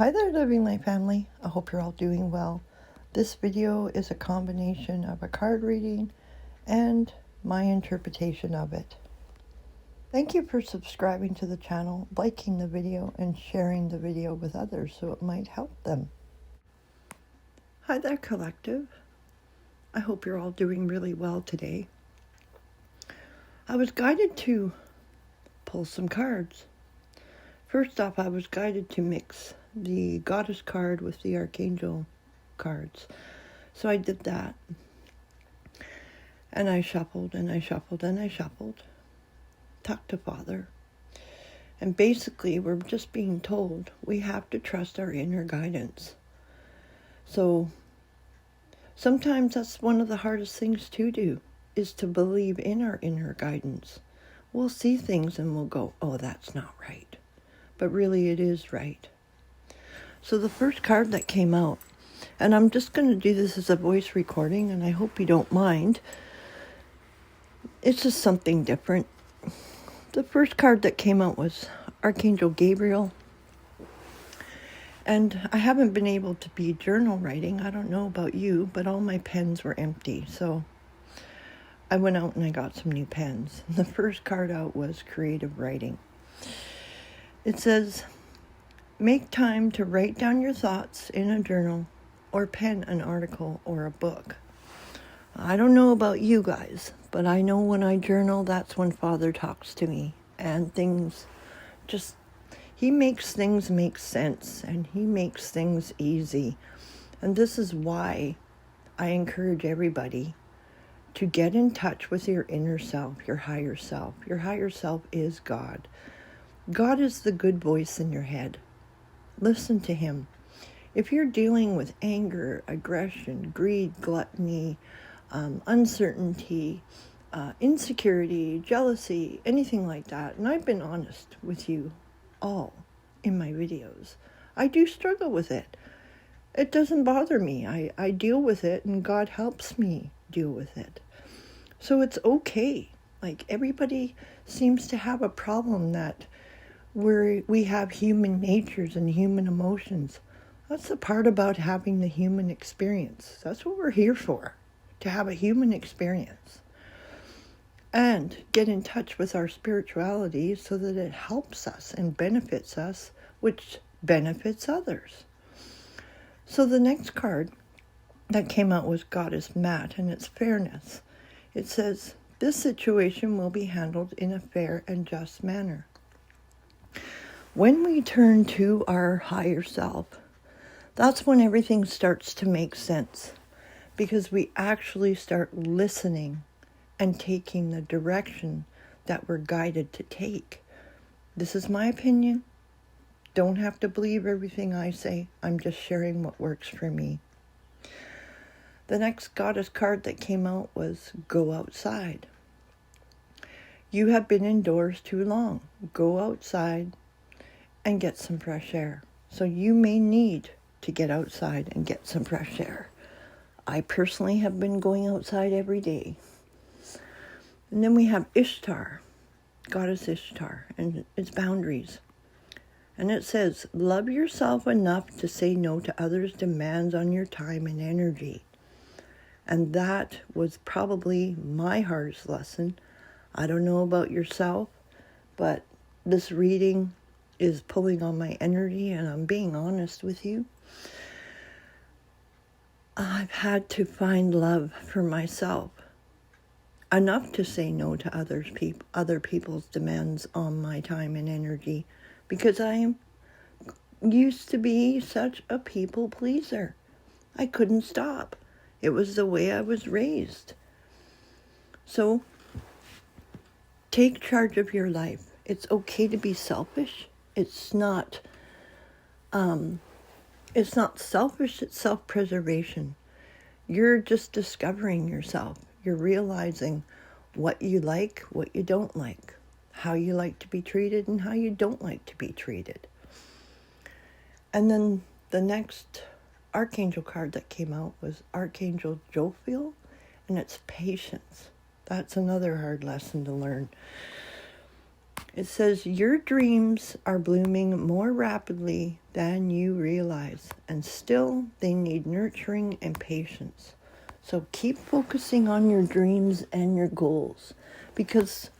Hi there, Living Life family. I hope you're all doing well. This video is a combination of a card reading and my interpretation of it. Thank you for subscribing to the channel, liking the video, and sharing the video with others so it might help them. Hi there, collective. I hope you're all doing really well today. I was guided to pull some cards. First off, I was guided to mix the goddess card with the archangel cards. So I did that. And I shuffled and I shuffled and I shuffled. Talked to Father. And basically, we're just being told we have to trust our inner guidance. So sometimes that's one of the hardest things to do, is to believe in our inner guidance. We'll see things and we'll go, oh, that's not right. But really it is right. So the first card that came out, and I'm just going to do this as a voice recording, and I hope you don't mind. It's just something different. The first card that came out was Archangel Gabriel. And I haven't been able to be journal writing. I don't know about you, but all my pens were empty. So I went out and I got some new pens. The first card out was creative writing. It says, make time to write down your thoughts in a journal or pen an article or a book. I don't know about you guys, but I know when I journal, that's when Father talks to me. And he makes things make sense and he makes things easy. And this is why I encourage everybody to get in touch with your inner self, your higher self. Your higher self is God. God is the good voice in your head. Listen to him. If you're dealing with anger, aggression, greed, gluttony, uncertainty, insecurity, jealousy, anything like that, and I've been honest with you all in my videos, I do struggle with it. It doesn't bother me. I deal with it, and God helps me deal with it. So it's okay. Like, everybody seems to have a problem that we have human natures and human emotions. That's the part about having the human experience. That's what we're here for, to have a human experience. And get in touch with our spirituality so that it helps us and benefits us, which benefits others. So the next card that came out was Goddess Mat, and it's fairness. It says, this situation will be handled in a fair and just manner. When we turn to our higher self, that's when everything starts to make sense, because we actually start listening and taking the direction that we're guided to take. This is my opinion. Don't have to believe everything I say. I'm just sharing what works for me. The next goddess card that came out was Go Outside. You have been indoors too long. Go outside and get some fresh air. So you may need to get outside and get some fresh air. I personally have been going outside every day. And then we have Ishtar, Goddess Ishtar, and its boundaries. And it says, love yourself enough to say no to others' demands on your time and energy. And that was probably my hardest lesson. I don't know about yourself, but this reading is pulling on my energy, and I'm being honest with you. I've had to find love for myself enough to say no to other people's demands on my time and energy, because I used to be such a people pleaser. I couldn't stop. It was the way I was raised. So take charge of your life. It's okay to be selfish. It's not selfish, it's self-preservation. You're just discovering yourself. You're realizing what you like, what you don't like, how you like to be treated and how you don't like to be treated. And then the next Archangel card that came out was Archangel Jophiel, and it's patience. That's another hard lesson to learn. It says, your dreams are blooming more rapidly than you realize, and still they need nurturing and patience. So keep focusing on your dreams and your goals, because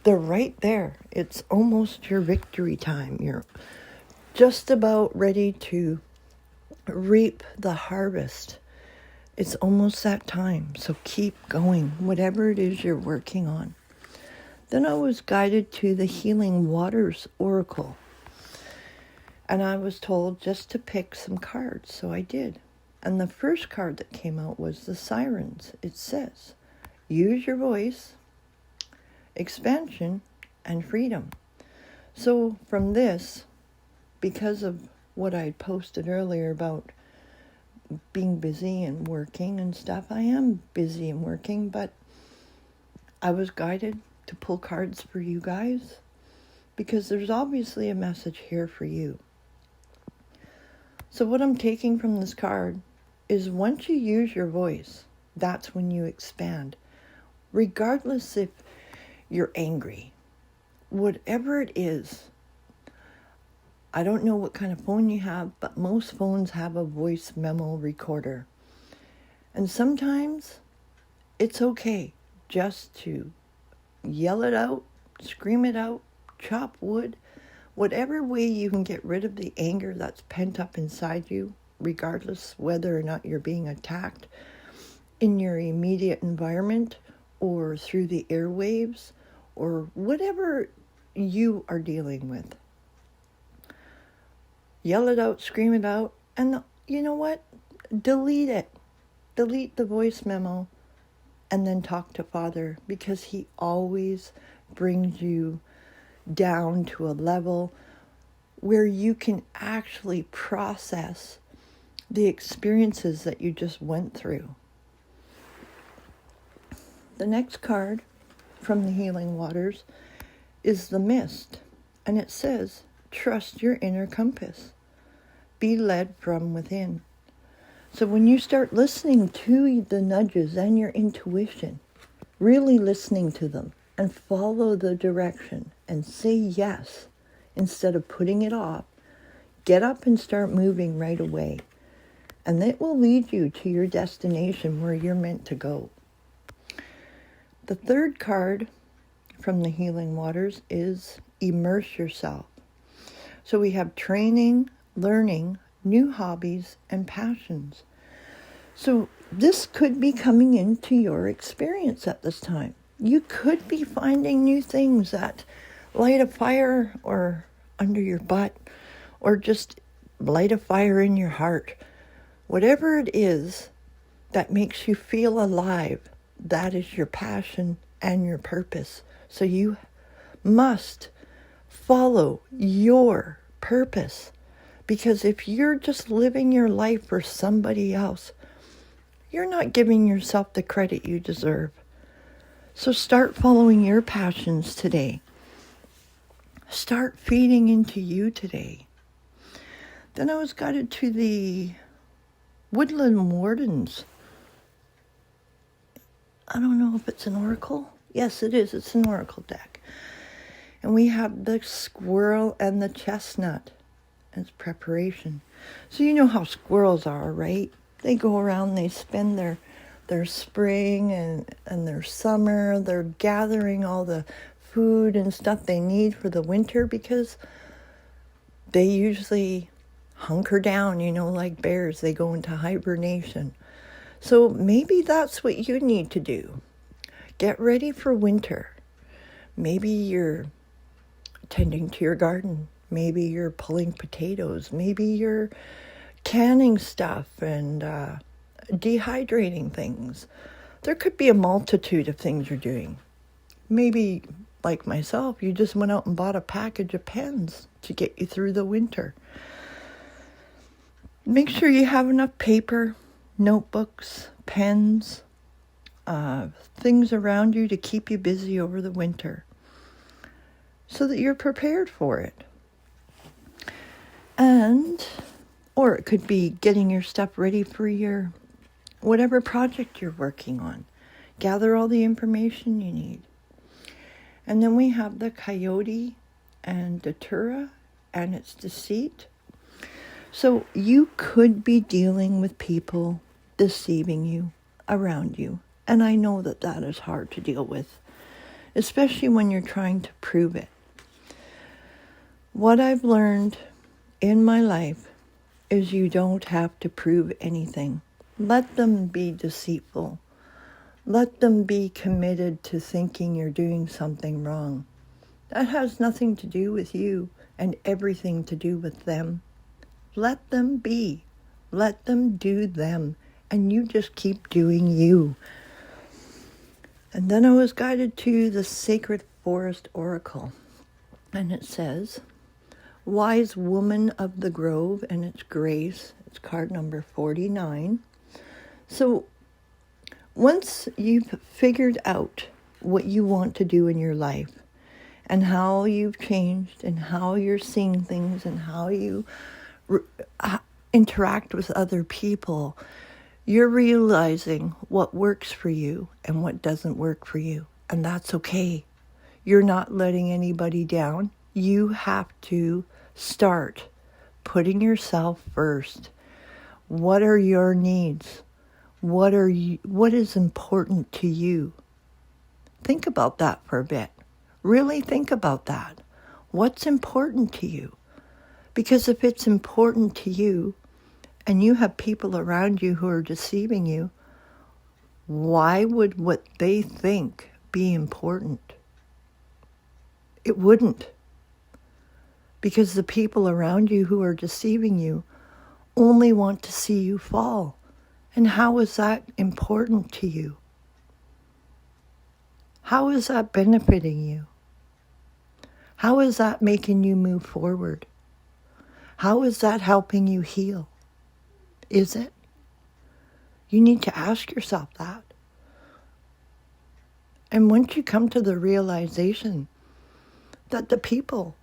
they're right there. It's almost your victory time. You're just about ready to reap the harvest. It's almost that time. So keep going, whatever it is you're working on. Then I was guided to the Healing Waters Oracle. And I was told just to pick some cards, so I did. And the first card that came out was the Sirens. It says, use your voice, expansion, and freedom. So from this, because of what I posted earlier about being busy and working and stuff, I am busy and working, but I was guided to pull cards for you guys, because there's obviously a message here for you. So what I'm taking from this card is, once you use your voice, that's when you expand. Regardless if you're angry, whatever it is. I don't know what kind of phone you have, but most phones have a voice memo recorder. And sometimes it's okay just to yell it out, scream it out, chop wood, whatever way you can get rid of the anger that's pent up inside you, regardless whether or not you're being attacked in your immediate environment or through the airwaves or whatever you are dealing with. Yell it out, scream it out, and you know what? Delete it. Delete the voice memo and then talk to Father, because he always brings you down to a level where you can actually process the experiences that you just went through. The next card from the Healing Waters is the Mist, and it says, trust your inner compass. Be led from within. So when you start listening to the nudges and your intuition, really listening to them and follow the direction and say yes instead of putting it off, get up and start moving right away. And it will lead you to your destination where you're meant to go. The third card from the Healing Waters is immerse yourself. So we have training, learning, new hobbies, and passions. So this could be coming into your experience at this time. You could be finding new things that light a fire or under your butt, or just light a fire in your heart. Whatever it is that makes you feel alive, that is your passion and your purpose. So you must follow your purpose. Because if you're just living your life for somebody else, you're not giving yourself the credit you deserve. So start following your passions today. Start feeding into you today. Then I was guided to the Woodland Wardens. I don't know if it's an oracle. Yes, it is. It's an oracle deck. And we have the squirrel and the chestnut as preparation. So you know how squirrels are, right? They go around, they spend their spring and their summer. They're gathering all the food and stuff they need for the winter, because they usually hunker down, like bears. They go into hibernation. So maybe that's what you need to do. Get ready for winter. Maybe you're tending to your garden. Maybe you're pulling potatoes. Maybe you're canning stuff and dehydrating things. There could be a multitude of things you're doing. Maybe, like myself, you just went out and bought a package of pens to get you through the winter. Make sure you have enough paper, notebooks, pens, things around you to keep you busy over the winter, so that you're prepared for it. Or it could be getting your stuff ready for your whatever project you're working on. Gather all the information you need. And then we have the coyote and datura and its deceit. So you could be dealing with people deceiving you around you. And I know that that is hard to deal with, especially when you're trying to prove it. What I've learned in my life is you don't have to prove anything. Let them be deceitful. Let them be committed to thinking you're doing something wrong. That has nothing to do with you and everything to do with them. Let them be. Let them do them. And you just keep doing you. And then I was guided to the Sacred Forest Oracle. And it says, Wise Woman of the Grove, and it's Grace. It's card number 49. So once you've figured out what you want to do in your life and how you've changed and how you're seeing things and how you interact with other people, you're realizing what works for you and what doesn't work for you. And that's okay. You're not letting anybody down. You have to start putting yourself first. What are your needs? What is important to you? Think about that for a bit. Really think about that. What's important to you? Because if it's important to you and you have people around you who are deceiving you, why would what they think be important? It wouldn't. Because the people around you who are deceiving you only want to see you fall. And how is that important to you? How is that benefiting you? How is that making you move forward? How is that helping you heal? Is it? You need to ask yourself that. And once you come to the realization that the people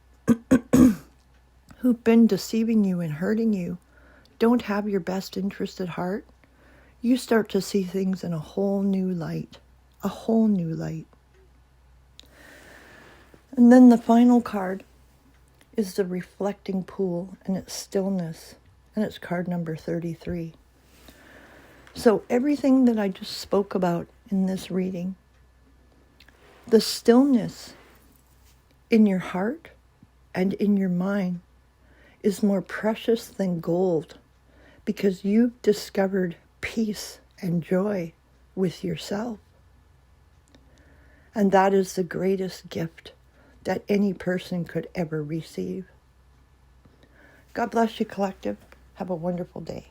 who've been deceiving you and hurting you don't have your best interest at heart, you start to see things in a whole new light. A whole new light. And then the final card is the reflecting pool, and it's stillness, and it's card number 33. So everything that I just spoke about in this reading, the stillness in your heart and in your mind is more precious than gold, because you've discovered peace and joy with yourself. And that is the greatest gift that any person could ever receive. God bless you, collective. Have a wonderful day.